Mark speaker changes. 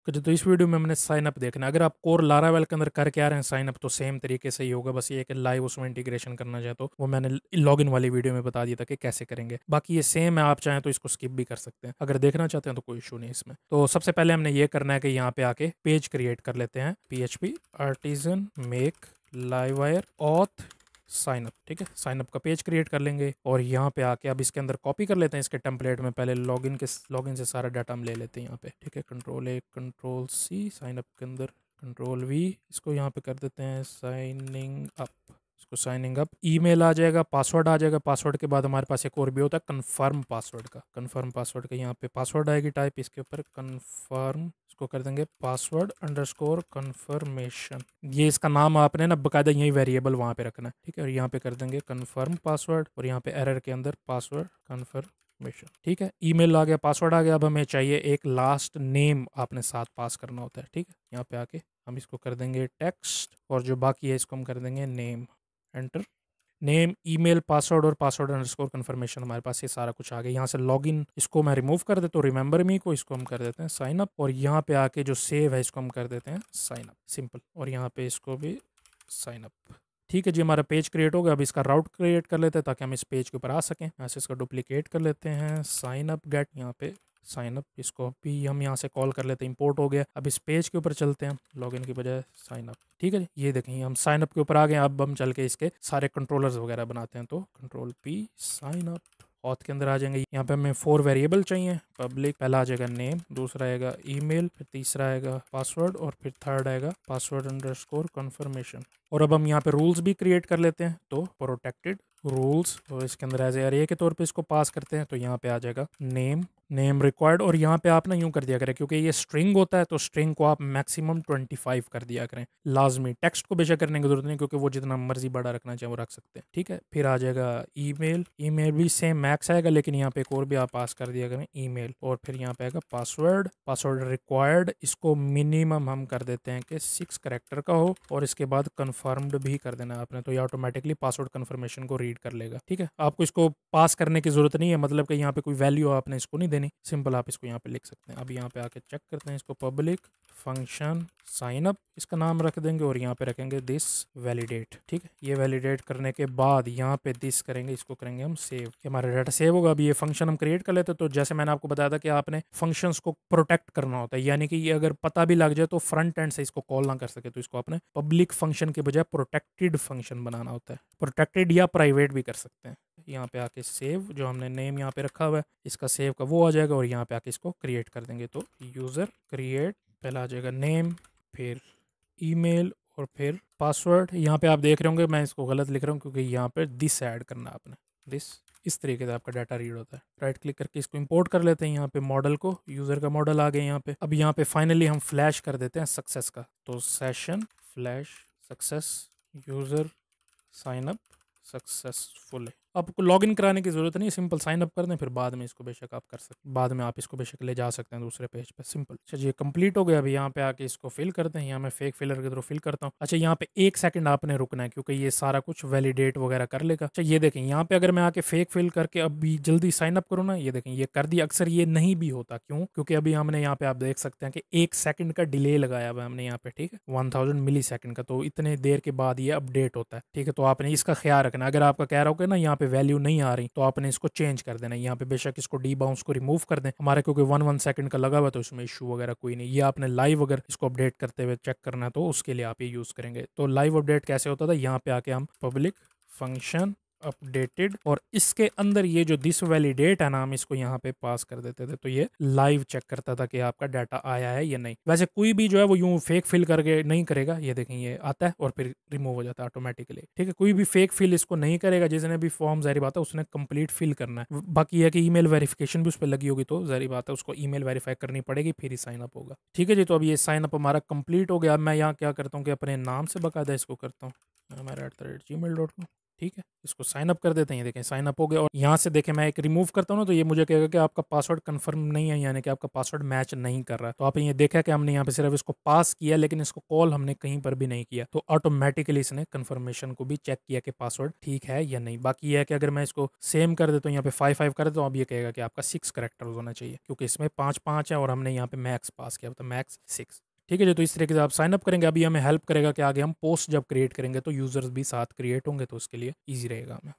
Speaker 1: तो इस वीडियो में हमने साइन अप देखना है। अगर आप कोर लारावेल के अंदर करके आ रहे हैं साइन अप तो सेम तरीके से ही होगा, बस ये कि लाइव उसमें इंटीग्रेशन करना चाहे तो वो मैंने लॉगिन वाली वीडियो में बता दिया था कि कैसे करेंगे। बाकी ये सेम है, आप चाहें तो इसको स्किप भी कर सकते हैं, अगर देखना चाहते हैं तो कोई इशू नहीं इसमें। तो सबसे पहले हमने ये करना है कि यहाँ पे आके पेज क्रिएट कर लेते हैं, PHP artisan make livewire auth sign up. ठीक है, साइन अप का पेज क्रिएट कर लेंगे और यहाँ पे आके अब इसके अंदर कॉपी कर लेते हैं इसके टेम्पलेट में। पहले लॉगिन से सारा डाटा हम ले लेते हैं यहाँ पे। ठीक है, Ctrl+A Ctrl+C, साइन अप के अंदर Ctrl+V, इसको यहाँ पे कर देते हैं साइनिंग अप। इसको साइनिंग अप, ईमेल आ जाएगा, पासवर्ड आ जाएगा। पासवर्ड के बाद हमारे पास एक और भी होता है कन्फर्म पासवर्ड का। कन्फर्म पासवर्ड का यहाँ पे पासवर्ड आएगी टाइप, इसके ऊपर कन्फर्म, इसको कर देंगे पासवर्ड अंडरस्कोर कन्फर्मेशन। ये इसका नाम आपने ना बकायदा यही वेरिएबल वहाँ पे रखना है। ठीक है, और यहाँ पे कर देंगे कन्फर्म पासवर्ड और यहाँ पे एरर के अंदर पासवर्ड कन्फर्मेशन। ठीक है, ईमेल आ गया, पासवर्ड आ गया। अब हमें चाहिए एक लास्ट नेम आपने साथ पास करना होता है। ठीक है, यहाँ पे आके हम इसको कर देंगे टेक्स्ट और जो बाकी है इसको हम कर देंगे name. Enter, name, email, password और पासवर्ड अंडरस्कोर कन्फर्मेशन, हमारे पास ये सारा कुछ आ गया। यहाँ से लॉगिन इसको मैं रिमूव कर देता हूँ, रिमेंबर मी को इसको हम कर देते हैं साइन अप और यहाँ पे आके जो सेव है इसको हम कर देते हैं साइन अप, सिंपल। और यहाँ पे इसको भी साइन अप। ठीक है जी, हमारा पेज क्रिएट हो गया। अब इसका राउट क्रिएट कर लेते हैं ताकि हम इस पेज के ऊपर आ सकें। ऐसे इसका डुप्लीकेट कर लेते हैं, साइन अप गेट, यहाँ पे साइन अप, इसको भी हम यहाँ से कॉल कर लेते हैं, इंपोर्ट हो गया। अब इस पेज के ऊपर चलते हैं, लॉगिन की बजाय साइन अप। ठीक है, ये देखें हम साइन अप के ऊपर आ गए। अब हम चल के इसके सारे कंट्रोलर्स वगैरह बनाते हैं, तो Ctrl+P साइन अप। ऑथ के अंदर आ जाएंगे, यहाँ पे हमें 4 वेरिएबल चाहिए। पब्लिक, पहला आ जाएगा नेम, दूसरा आएगा ईमेल, फिर तीसरा आएगा पासवर्ड और फिर थर्ड आएगा पासवर्ड अंडरस्कोर कन्फर्मेशन। और अब हम यहाँ पे रूल्स भी क्रिएट कर लेते हैं, तो प्रोटेक्टेड रूल्स, और इसके अंदर एज एरे के तौर पे इसको पास करते हैं। तो यहाँ पे आ जाएगा नेम रिक्वायर्ड, और यहाँ पे आप ना यूँ कर दिया करें, क्योंकि ये स्ट्रिंग होता है तो स्ट्रिंग को आप मैक्सिमम 25 कर दिया करें लाजमी। टेक्स्ट को बेशक करने की जरूरत नहीं, क्योंकि वो जितना मर्जी बड़ा रखना चाहे वो रख सकते हैं। ठीक है, फिर आ जाएगा ईमेल भी सेम मैक्स आएगा, लेकिन यहाँ पे एक और भी आप पास कर दिया करें ईमेल। और फिर यहाँ पे आएगा पासवर्ड रिक्वायर्ड, इसको मिनिमम हम कर देते हैं कि 6 कैरेक्टर का हो, और इसके बाद कन्फर्म्ड भी कर देना है आपने, तो ये ऑटोमेटिकली पासवर्ड कन्फर्मेशन को रीड कर लेगा। ठीक है, आपको इसको पास करने की जरूरत नहीं है, मतलब कि यहाँ पे कोई वैल्यू आपने इसको नहीं देनी, सिंपल आप इसको यहाँ पे लिख सकते हैं। अब यहाँ पे आके चेक करते हैं इसको, पब्लिक फंक्शन साइन अप इसका नाम रख देंगे और यहाँ पे रखेंगे दिस वैलिडेट। ठीक है, ये वैलिडेट करने के बाद यहाँ पे दिस करेंगे, इसको करेंगे हम सेव, हमारा डाटा सेव होगा। अब ये फंक्शन हम क्रिएट कर लेते हैं। तो जैसे मैंने आपको बताया था कि आपने फंक्शंस को प्रोटेक्ट करना होता है, यानी कि ये अगर पता भी लग जाए तो फ्रंट एंड से इसको कॉल ना कर सके, तो इसको आपने पब्लिक फंक्शन के बजाय प्रोटेक्टेड फंक्शन बनाना होता है। प्रोटेक्टेड या प्राइवेट भी कर सकते हैं। यहाँ पे आके सेव, जो हमने नेम यहाँ पे रखा हुआ है इसका सेव का वो आ जाएगा, और यहाँ पे आके इसको क्रिएट कर देंगे। तो यूज़र क्रिएट, पहला आ जाएगा नेम, फिर ईमेल और फिर पासवर्ड। यहाँ पे आप देख रहे होंगे मैं इसको गलत लिख रहा हूँ, क्योंकि यहाँ पे दिस ऐड करना है आपने, दिस। इस तरीके से आपका डाटा रीड होता है। राइट क्लिक करके इसको इंपोर्ट कर लेते हैं, यहाँ पे मॉडल को, यूज़र का मॉडल आ गया यहाँ पे। अब यहाँ पे फाइनली हम फ्लैश कर देते हैं सक्सेस का, तो session flash success user sign up successful. आपको लॉगिन कराने की जरूरत नहीं, सिंपल साइन अप कर दें, फिर बाद में इसको बेशक आप कर सकते, बाद में आप इसको बेशक ले जा सकते हैं दूसरे पेज पे, सिंपल। अच्छा जी, कंप्लीट हो गया। अभी यहाँ पे आके इसको फिल करते हैं, यहाँ मैं फेक फिलर के थ्रू फिल करता हूँ। अच्छा, यहाँ पे 1 सेकंड आपने रुकना है, क्योंकि ये सारा कुछ वैलिडेट वगैरह कर लेगा। अच्छा, ये देखें यहाँ पे अगर मैं आके फेक फिल करके अभी जल्दी साइन अप करूँ ना, ये देखें ये कर दिया। अक्सर ये नहीं भी होता, क्यों? क्योंकि अभी हमने यहाँ पे आप देख सकते हैं कि 1 सेकंड का डिले लगाया हुआ हमने यहाँ पे। ठीक है, 1000 मिली सेकंड का, तो इतने देर के बाद ये अपडेट होता है। ठीक है, तो आपने इसका ख्याल रखना। अगर आपका कह रहा हो कि ना यहाँ पे वैल्यू नहीं आ रही, तो आपने इसको चेंज कर देना। यहाँ पे बेशक इसको डी बाउंस को रिमूव कर दें, हमारा क्योंकि 1 सेकंड का लगा हुआ, तो इसमें इशू वगैरह कोई नहीं। ये आपने लाइव अगर इसको अपडेट करते हुए चेक करना है तो उसके लिए आप ये यूज़ करेंगे। तो लाइव अपडेट कैसे होता था, यहाँ पे आके हम पब्लिक फंक्शन अपडेटेड, और इसके अंदर ये जो दिस वैलिडेट है ना, हम इसको यहाँ पे पास कर देते थे, तो ये लाइव चेक करता था कि आपका डाटा आया है या नहीं। वैसे कोई भी जो है वो यूं फेक फिल करके नहीं करेगा। ये देखें ये आता है और फिर रिमूव हो जाता है ऑटोमेटिकली। ठीक है, कोई भी फेक फिल इसको नहीं करेगा। जिसने भी फॉर्म जारी बात है उसने कंप्लीट फिल करना है। बाकी है कि ईमेल वेरिफिकेशन भी उस पर लगी होगी, तो जारी बात है उसको ईमेल वेरीफाई करनी पड़ेगी, फिर ही साइन अप होगा। ठीक है जी, तो अब ये साइन अप हमारा कंप्लीट हो गया। अब मैं यहाँ क्या करता हूँ कि अपने नाम से बाकायदा इसको करता हूँ, मेरा @gmail.com। ठीक है, इसको साइन अप कर देते हैं। ये देखें साइन अप हो गया और यहाँ से देखें मैं एक रिमूव करता हूँ ना, तो ये मुझे कहेगा कि आपका पासवर्ड कंफर्म नहीं है, यानी कि आपका पासवर्ड मैच नहीं कर रहा है। तो आपने ये देखा कि हमने यहाँ पे सिर्फ इसको पास किया, लेकिन इसको कॉल हमने कहीं पर भी नहीं किया, तो ऑटोमेटिकली इसने कंफर्मेशन को भी चेक किया कि पासवर्ड ठीक है या नहीं। बाकी ये है कि अगर मैं इसको सेम कर देता हूँ, यहाँ पे 5 5 कर देता हूँ, अब ये कहेगा कि आपका 6 करेक्टर होना चाहिए, क्योंकि इसमें 5 5 है और हमने यहाँ पे मैक्स पास किया, तो मैक्स 6। ठीक है जी, तो इस तरीके से आप साइन अप करेंगे। अभी हमें हेल्प करेगा कि आगे हम पोस्ट जब क्रिएट करेंगे तो यूजर्स भी साथ क्रिएट होंगे, तो उसके लिए ईजी रहेगा हमें।